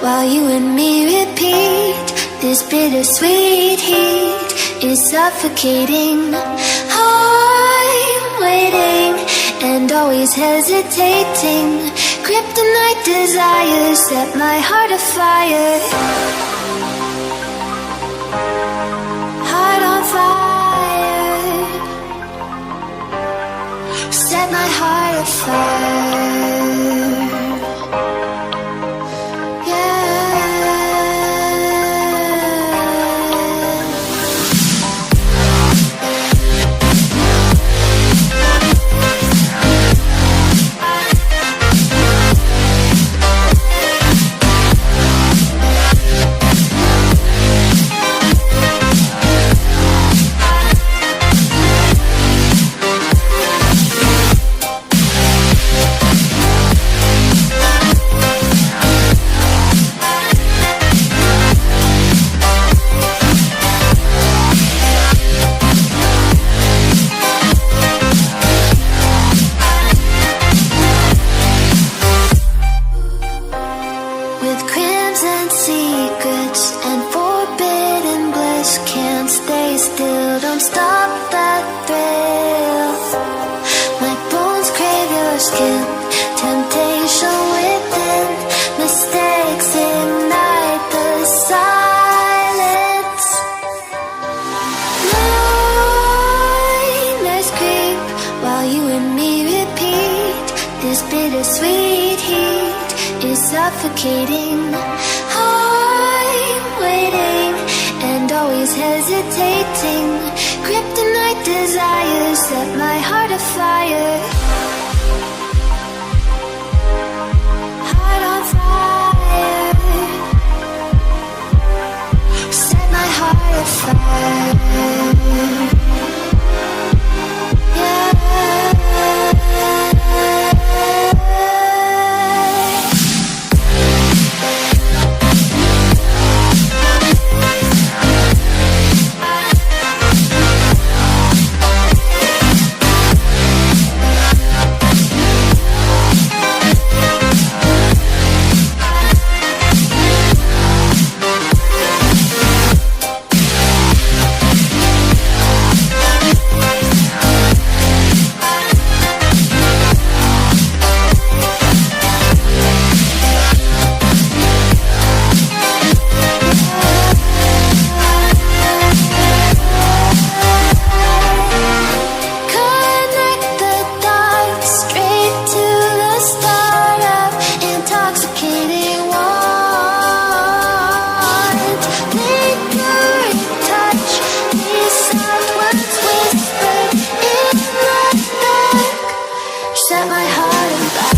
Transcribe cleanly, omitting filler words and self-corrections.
while you and me repeat. This bittersweet heat is suffocating. I'm waiting and always hesitating. Kryptonite desires set my heart afire. Heart on fire. Set my heart afire. Suffocating. I'm waiting and always hesitating. Kryptonite desires set my heart afire. Heart on fire. Set my heart afire. Set my heart on fire.